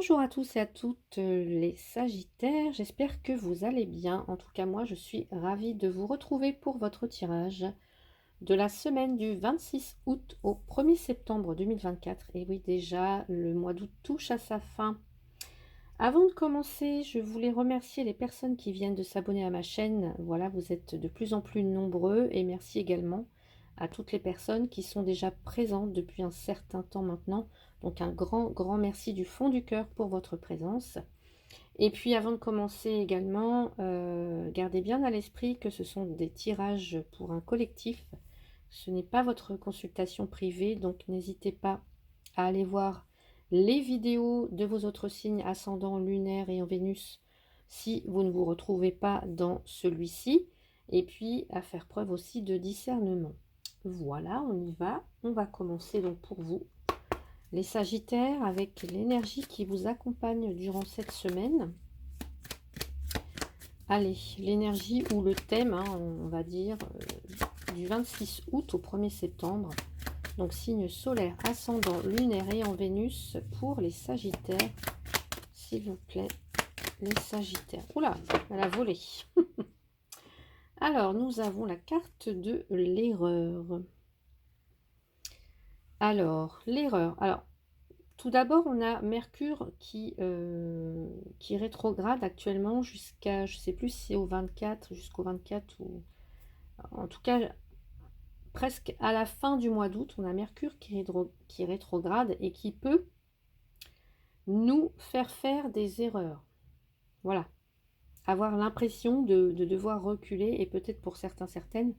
Bonjour à tous et à toutes les Sagittaires, j'espère que vous allez bien. En tout cas, moi, je suis ravie de vous retrouver pour votre tirage de la semaine du 26 août au 1er septembre 2024. Et oui, déjà, le mois d'août touche à sa fin. Avant de commencer, je voulais remercier les personnes qui viennent de s'abonner à ma chaîne. Voilà, vous êtes de plus en plus nombreux et merci également à toutes les personnes qui sont déjà présentes depuis un certain temps maintenant. Donc un grand merci du fond du cœur pour votre présence. Et puis avant de commencer également, gardez bien à l'esprit que ce sont des tirages pour un collectif. Ce n'est pas votre consultation privée, donc n'hésitez pas à aller voir les vidéos de vos autres signes ascendant, lunaire et en Vénus si vous ne vous retrouvez pas dans celui-ci. Et puis à faire preuve aussi de discernement. Voilà, on y va. On va commencer donc pour vous, les Sagittaires, avec l'énergie qui vous accompagne durant cette semaine. Allez, l'énergie ou le thème, hein, on va dire, du 26 août au 1er septembre. Donc signe solaire, ascendant, lunaire et en Vénus pour les Sagittaires. S'il vous plaît, les Sagittaires. Oula, elle a volé. Alors, nous avons la carte de l'erreur. Alors, l'erreur. Alors, tout d'abord, on a Mercure qui rétrograde actuellement jusqu'à, je ne sais plus si c'est au 24, jusqu'au 24, ou en tout cas, presque à la fin du mois d'août, on a Mercure qui rétrograde et qui peut nous faire des erreurs. Voilà. Avoir l'impression de devoir reculer et peut-être pour certains, certaines,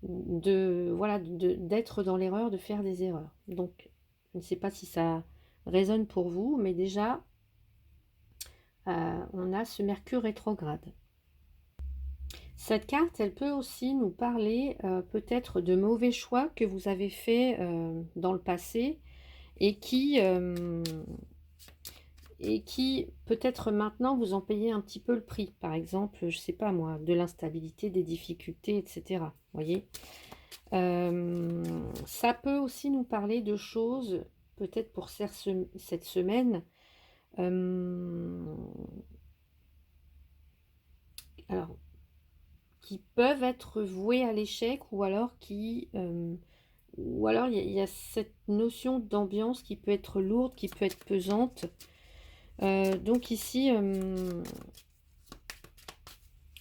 d'être dans l'erreur, de faire des erreurs. Donc, je ne sais pas si ça résonne pour vous, mais déjà, on a ce Mercure rétrograde. Cette carte, elle peut aussi nous parler peut-être de mauvais choix que vous avez fait dans le passé et qui peut-être maintenant vous en payez un petit peu le prix. Par exemple, je sais pas moi, de l'instabilité, des difficultés, etc. Voyez, ça peut aussi nous parler de choses, peut-être pour cette semaine. Alors, qui peuvent être vouées à l'échec, ou alors il y a cette notion d'ambiance qui peut être lourde, qui peut être pesante. Donc ici,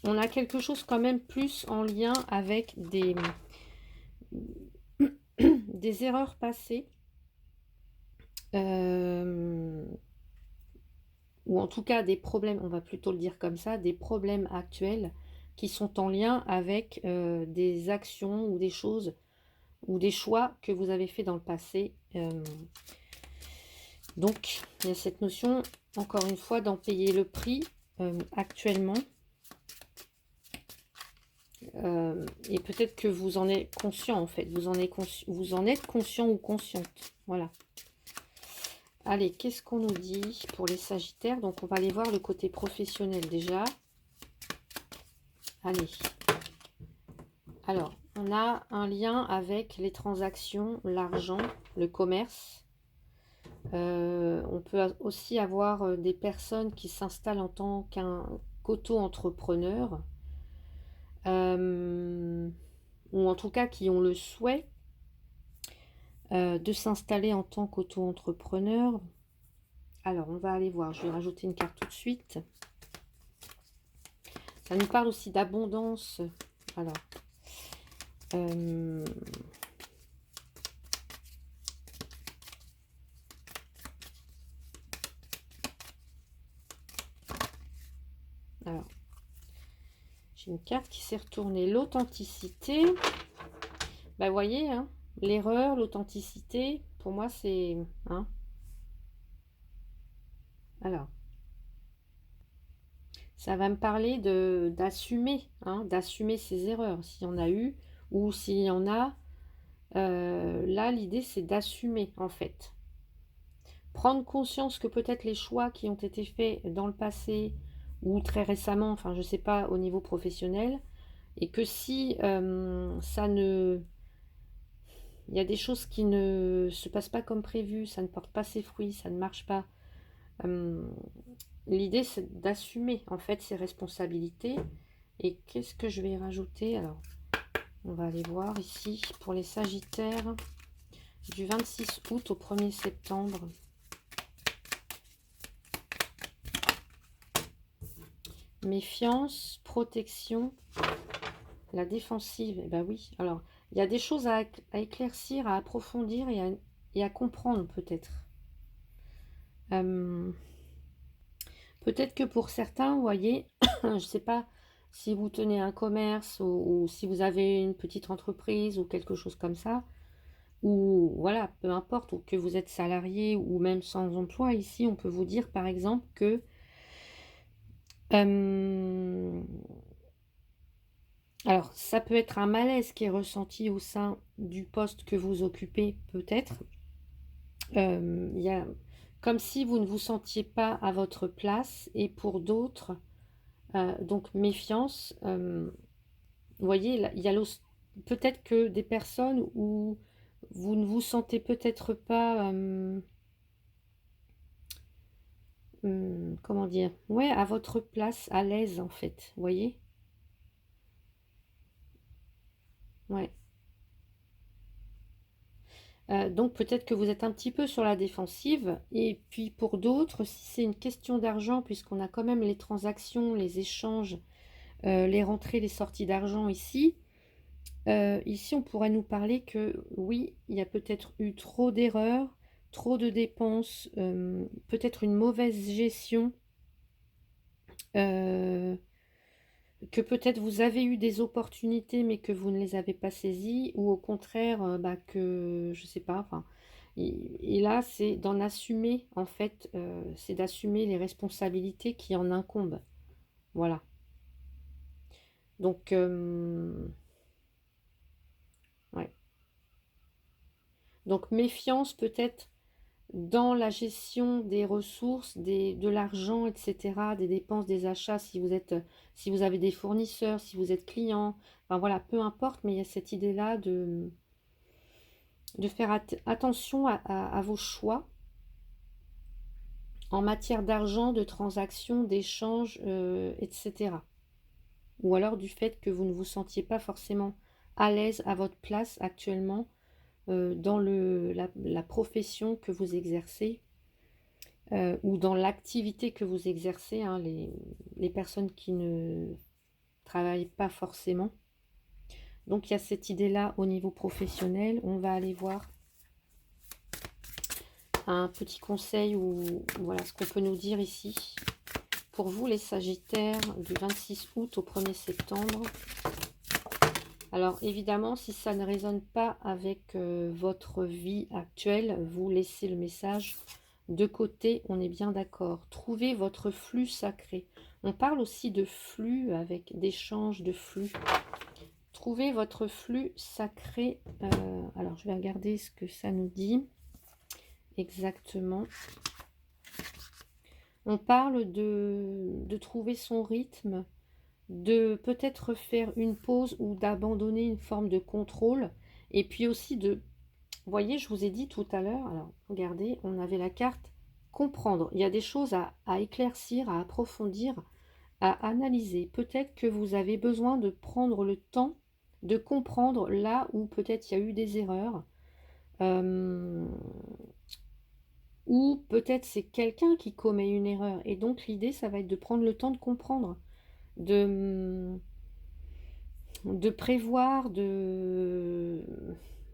on a quelque chose quand même plus en lien avec des erreurs passées, ou en tout cas des problèmes, on va plutôt le dire comme ça, des problèmes actuels qui sont en lien avec des actions ou des choses ou des choix que vous avez fait dans le passé. Donc, il y a cette notion, encore une fois, d'en payer le prix actuellement. Et peut-être que vous en êtes conscient, en fait. Vous en êtes conscient ou consciente. Voilà. Allez, qu'est-ce qu'on nous dit pour les Sagittaires? Donc, on va aller voir le côté professionnel déjà. Allez. Alors, on a un lien avec les transactions, l'argent, le commerce. On peut aussi avoir des personnes qui s'installent en tant qu'auto-entrepreneur. Ou en tout cas qui ont le souhait de s'installer en tant qu'auto-entrepreneur. Alors, on va aller voir. Je vais rajouter une carte tout de suite. Ça nous parle aussi d'abondance. Alors, j'ai une carte qui s'est retournée. L'authenticité. Bah, vous voyez, hein, l'erreur, l'authenticité, pour moi, c'est... Hein, alors, ça va me parler d'assumer, hein, d'assumer ses erreurs, s'il y en a eu, ou s'il y en a. Là, l'idée, c'est d'assumer, en fait. Prendre conscience que peut-être les choix qui ont été faits dans le passé, ou très récemment, enfin, je ne sais pas, au niveau professionnel, et que si ça ne... Il y a des choses qui ne se passent pas comme prévu, ça ne porte pas ses fruits, ça ne marche pas. L'idée, c'est d'assumer en fait ses responsabilités. Et qu'est-ce que je vais rajouter? Alors, on va aller voir ici pour les Sagittaires du 26 août au 1er septembre. Méfiance, protection, la défensive. Eh ben oui, alors, il y a des choses à éclaircir, à approfondir et à comprendre peut-être. Peut-être que pour certains, vous voyez, je ne sais pas si vous tenez un commerce ou si vous avez une petite entreprise ou quelque chose comme ça, ou voilà, peu importe, ou que vous êtes salarié ou même sans emploi, ici, on peut vous dire par exemple que alors ça peut être un malaise qui est ressenti au sein du poste que vous occupez, peut-être. Il y a comme si vous ne vous sentiez pas à votre place, et pour d'autres, donc méfiance. Vous voyez, là, il y a peut-être que des personnes où vous ne vous sentez peut-être pas, comment dire, ouais, à votre place, à l'aise en fait, vous voyez, ouais. Donc peut-être que vous êtes un petit peu sur la défensive, et puis pour d'autres, si c'est une question d'argent, puisqu'on a quand même les transactions, les échanges, les rentrées, les sorties d'argent ici. Ici, on pourrait nous parler que oui, il y a peut-être eu trop d'erreurs, trop de dépenses, peut-être une mauvaise gestion, euh, que peut-être vous avez eu des opportunités mais que vous ne les avez pas saisies, ou au contraire, bah, que je sais pas. Enfin, et là, c'est d'en assumer en fait, c'est d'assumer les responsabilités qui en incombent. Voilà. Donc, ouais. Donc méfiance peut-être dans la gestion des ressources, de l'argent, etc., des dépenses, des achats, si vous avez des fournisseurs, si vous êtes client, enfin voilà, peu importe, mais il y a cette idée-là de faire attention à vos choix en matière d'argent, de transactions, d'échanges, etc. Ou alors du fait que vous ne vous sentiez pas forcément à l'aise à votre place actuellement, dans la profession que vous exercez, ou dans l'activité que vous exercez, hein, les personnes qui ne travaillent pas forcément. Donc il y a cette idée-là au niveau professionnel. On va aller voir un petit conseil, ou voilà ce qu'on peut nous dire ici. Pour vous les Sagittaires du 26 août au 1er septembre. Alors évidemment, si ça ne résonne pas avec votre vie actuelle, vous laissez le message de côté, on est bien d'accord. Trouvez votre flux sacré. On parle aussi de flux, avec d'échanges de flux. Trouvez votre flux sacré. Alors je vais regarder ce que ça nous dit exactement. On parle de trouver son rythme, de peut-être faire une pause ou d'abandonner une forme de contrôle. Et puis aussi vous voyez, je vous ai dit tout à l'heure, alors regardez, on avait la carte comprendre. Il y a des choses à éclaircir, à approfondir, à analyser. Peut-être que vous avez besoin de prendre le temps de comprendre là où peut-être il y a eu des erreurs. Ou peut-être c'est quelqu'un qui commet une erreur. Et donc l'idée, ça va être de prendre le temps de comprendre, de prévoir,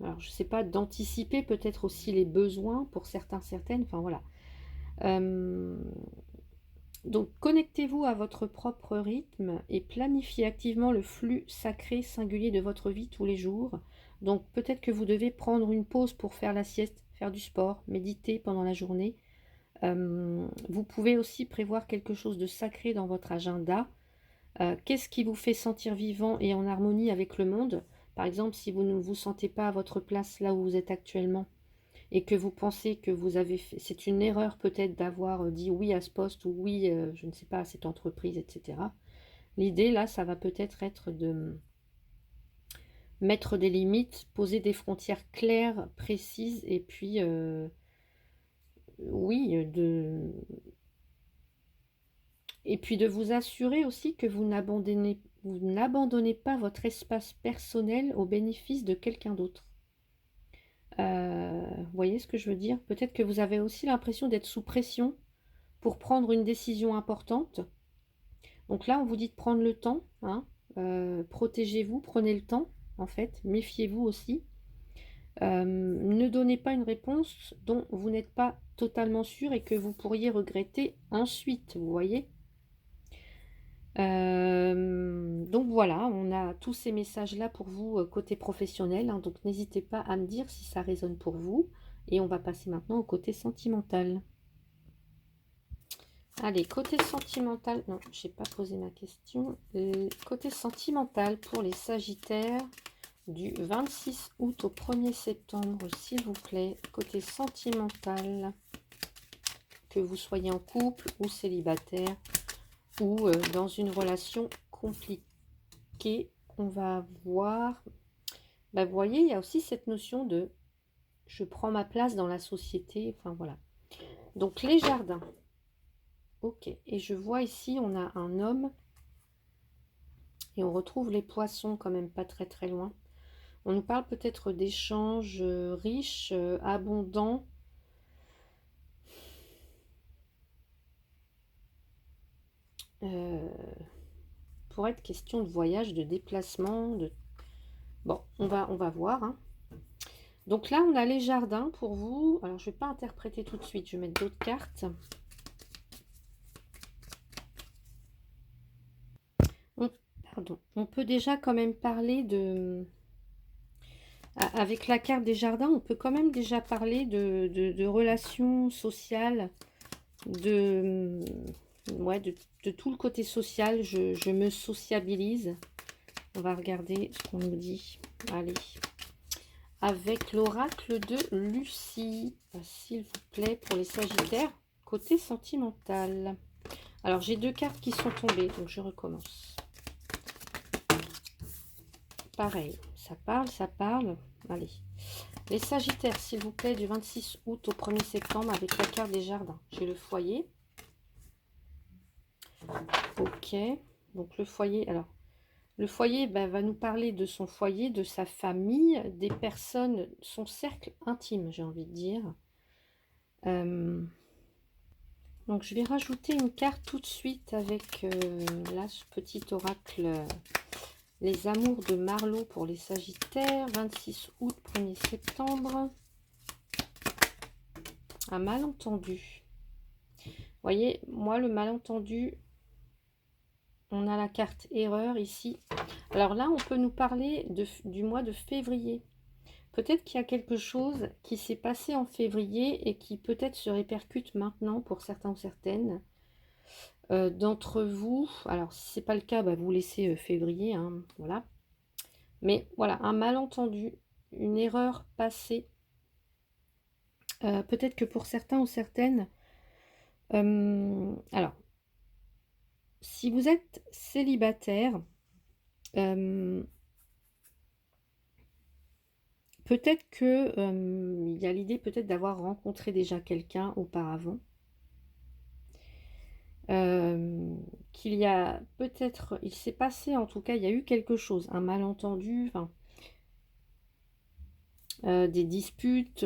alors je sais pas, d'anticiper peut-être aussi les besoins pour certains, certaines, enfin voilà. Donc connectez-vous à votre propre rythme et planifiez activement le flux sacré singulier de votre vie tous les jours. Donc peut-être que vous devez prendre une pause pour faire la sieste, faire du sport, méditer pendant la journée. Vous pouvez aussi prévoir quelque chose de sacré dans votre agenda. Qu'est-ce qui vous fait sentir vivant et en harmonie avec le monde? Par exemple, si vous ne vous sentez pas à votre place là où vous êtes actuellement, et que vous pensez que vous avez fait, c'est une erreur peut-être d'avoir dit oui à ce poste, ou oui, je ne sais pas, à cette entreprise, etc. L'idée là, ça va peut-être être de mettre des limites, poser des frontières claires, précises, et puis oui, et puis de vous assurer aussi que vous n'abandonnez pas votre espace personnel au bénéfice de quelqu'un d'autre. Vous voyez ce que je veux dire? Peut-être que vous avez aussi l'impression d'être sous pression pour prendre une décision importante. Donc là, on vous dit de prendre le temps, hein, protégez-vous, prenez le temps, en fait, méfiez-vous aussi. Ne donnez pas une réponse dont vous n'êtes pas totalement sûr et que vous pourriez regretter ensuite, vous voyez? Donc voilà, on a tous ces messages-là pour vous côté professionnel, hein, donc n'hésitez pas à me dire si ça résonne pour vous. Et on va passer maintenant au côté sentimental. Allez, côté sentimental, non, je n'ai pas posé ma question. Côté sentimental pour les Sagittaires du 26 août au 1er septembre, s'il vous plaît. Côté sentimental, que vous soyez en couple ou célibataire ou dans une relation compliquée, on va voir. Bah, vous voyez, il y a aussi cette notion de je prends ma place dans la société. Enfin voilà. Donc les jardins. Ok, et je vois ici, on a un homme et on retrouve les poissons quand même pas très très loin. On nous parle peut-être d'échanges riches, abondants. Pour être question de voyage, de déplacement. Bon, on va voir. Hein. Donc là, on a les jardins pour vous. Alors, je ne vais pas interpréter tout de suite. Je vais mettre d'autres cartes. Pardon. On peut déjà quand même parler de... Avec la carte des jardins, on peut quand même déjà parler de relations sociales, ouais, de tout le côté social. Je me sociabilise. On va regarder ce qu'on nous dit. Allez. Avec l'oracle de Lucie, s'il vous plaît, pour les Sagittaires, côté sentimental. Alors, j'ai deux cartes qui sont tombées, donc je recommence. Pareil, ça parle, ça parle. Allez. Les Sagittaires, s'il vous plaît, du 26 août au 1er septembre, avec la carte des jardins. J'ai le foyer. Ok. Donc, le foyer, alors, le foyer va nous parler de son foyer, de sa famille, des personnes, son cercle intime, j'ai envie de dire. Donc, je vais rajouter une carte tout de suite avec là, ce petit oracle, les amours de Marlowe pour les Sagittaires, 26 août, 1er septembre. Un malentendu. Vous voyez, moi, le malentendu, on a la carte erreur ici. Alors là, on peut nous parler du mois de février. Peut-être qu'il y a quelque chose qui s'est passé en février et qui peut-être se répercute maintenant pour certains ou certaines. D'entre vous, alors si ce n'est pas le cas, vous laissez février, hein, voilà. Mais voilà, un malentendu, une erreur passée. Peut-être que pour certains ou certaines, alors, si vous êtes célibataire, peut-être que il y a l'idée peut-être d'avoir rencontré déjà quelqu'un auparavant. Qu'il y a peut-être, il s'est passé en tout cas, il y a eu quelque chose, un malentendu, enfin, des disputes,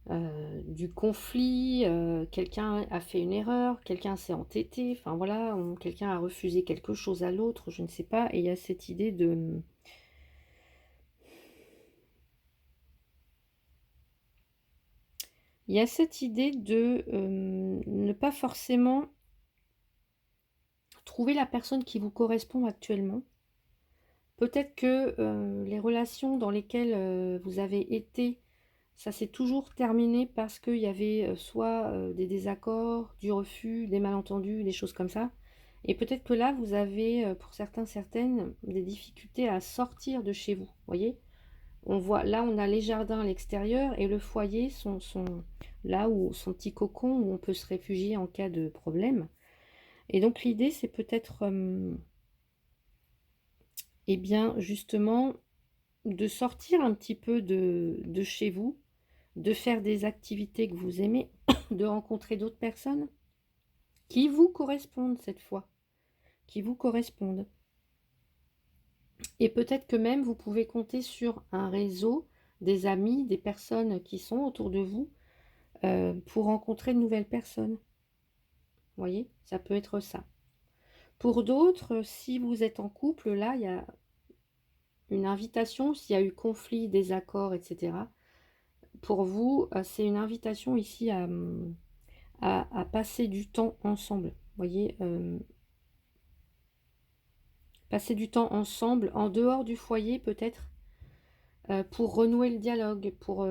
du conflit, quelqu'un a fait une erreur, quelqu'un s'est entêté, enfin voilà, quelqu'un a refusé quelque chose à l'autre, je ne sais pas, et il y a cette idée de... Il y a cette idée de ne pas forcément trouver la personne qui vous correspond actuellement. Peut-être que les relations dans lesquelles vous avez été, ça s'est toujours terminé parce qu'il y avait soit des désaccords, du refus, des malentendus, des choses comme ça. Et peut-être que là, vous avez, pour certains, certaines, des difficultés à sortir de chez vous. Vous voyez, on voit, là, on a les jardins à l'extérieur et le foyer, là où son petit cocon où on peut se réfugier en cas de problème. Et donc, l'idée, c'est peut-être... eh bien, justement, de sortir un petit peu de chez vous, de faire des activités que vous aimez, de rencontrer d'autres personnes qui vous correspondent cette fois, qui vous correspondent. Et peut-être que même vous pouvez compter sur un réseau, des amis, des personnes qui sont autour de vous pour rencontrer de nouvelles personnes. Vous voyez, ça peut être ça. Pour d'autres, si vous êtes en couple, là, il y a une invitation, s'il y a eu conflit, désaccord, etc. Pour vous, c'est une invitation ici à passer du temps ensemble. Vous voyez, passer du temps ensemble, en dehors du foyer peut-être, pour renouer le dialogue, pour...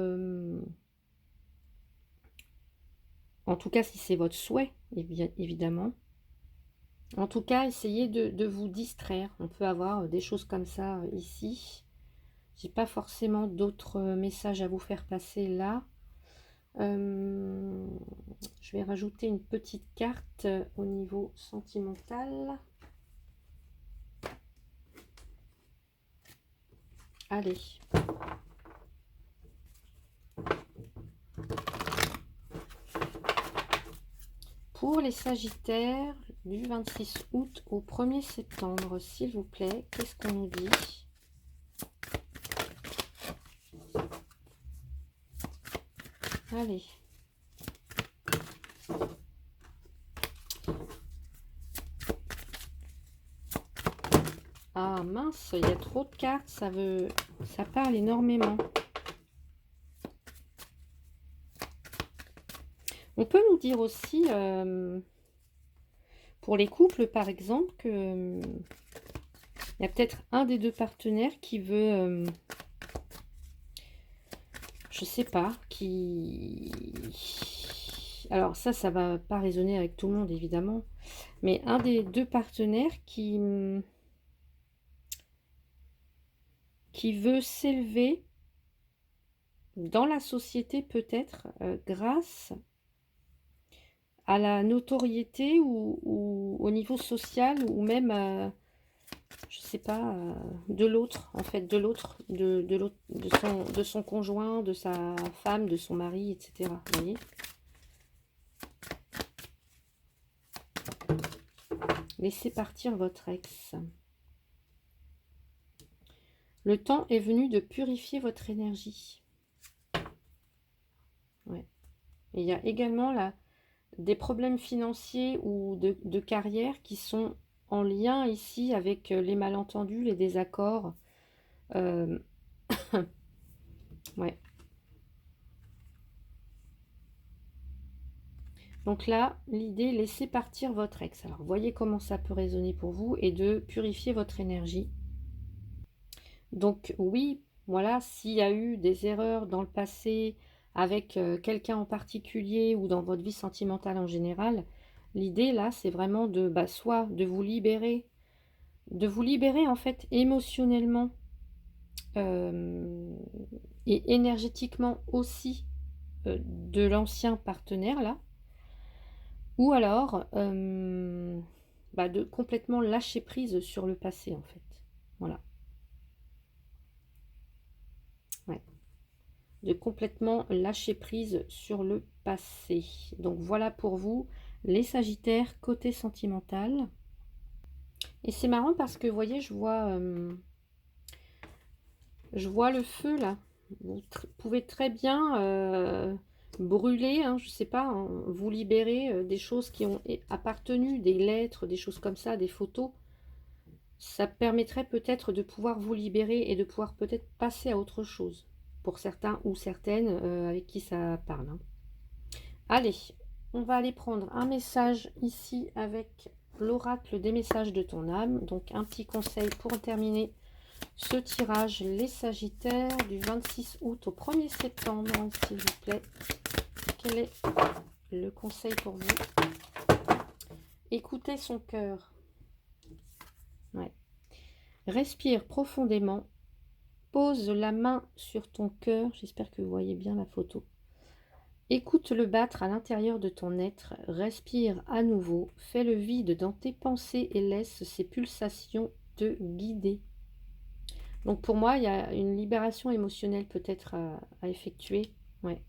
en tout cas, si c'est votre souhait, évidemment. En tout cas, essayez de vous distraire. On peut avoir des choses comme ça ici. J'ai pas forcément d'autres messages à vous faire passer là. Je vais rajouter une petite carte au niveau sentimental. Allez. Pour les Sagittaires, du 26 août au 1er septembre, s'il vous plaît, qu'est-ce qu'on nous dit ? Allez. Ah mince, il y a trop de cartes, ça parle énormément. On peut nous dire aussi, pour les couples par exemple, que il y a peut-être un des deux partenaires qui veut, je sais pas, qui... Alors ça va pas résonner avec tout le monde évidemment, mais un des deux partenaires qui veut s'élever dans la société peut-être grâce à la notoriété ou au niveau social ou même, je sais pas, de l'autre, en fait, de l'autre, de son conjoint, de sa femme, de son mari, etc. Vous voyez ? Laissez partir votre ex. Le temps est venu de purifier votre énergie. Ouais. Et il y a également des problèmes financiers ou de carrière qui sont en lien ici avec les malentendus, les désaccords. Ouais. Donc là, l'idée, laissez partir votre ex. Alors, voyez comment ça peut résonner pour vous et de purifier votre énergie. Donc oui, voilà, s'il y a eu des erreurs dans le passé avec quelqu'un en particulier ou dans votre vie sentimentale en général, l'idée là, c'est vraiment de soit de vous libérer en fait émotionnellement et énergétiquement aussi de l'ancien partenaire là, ou alors de complètement lâcher prise sur le passé en fait. Voilà. Ouais. De complètement lâcher prise sur le passé. Donc voilà pour vous les Sagittaires côté sentimental. Et c'est marrant parce que vous voyez, je vois le feu là. Vous pouvez très bien brûler, hein, je sais pas, hein, vous libérer des choses qui ont appartenu, des lettres, des choses comme ça, des photos. Ça permettrait peut-être de pouvoir vous libérer et de pouvoir peut-être passer à autre chose pour certains ou certaines avec qui ça parle. Hein. Allez, on va aller prendre un message ici avec l'oracle des messages de ton âme. Donc un petit conseil pour terminer ce tirage, les Sagittaires du 26 août au 1er septembre, s'il vous plaît. Quel est le conseil pour vous? Écoutez son cœur. Ouais. Respire profondément. Pose la main sur ton cœur. J'espère que vous voyez bien la photo. Écoute-le battre à l'intérieur de ton être. Respire à nouveau. Fais le vide dans tes pensées et laisse ces pulsations te guider. Donc pour moi, il y a une libération émotionnelle peut-être à effectuer. Ouais.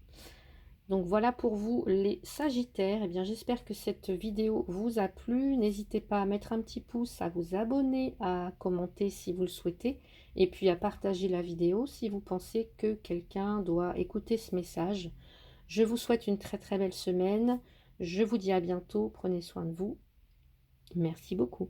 Donc voilà pour vous les Sagittaires. Eh bien, j'espère que cette vidéo vous a plu. N'hésitez pas à mettre un petit pouce, à vous abonner, à commenter si vous le souhaitez, et puis à partager la vidéo si vous pensez que quelqu'un doit écouter ce message. Je vous souhaite une très très belle semaine. Je vous dis à bientôt. Prenez soin de vous. Merci beaucoup.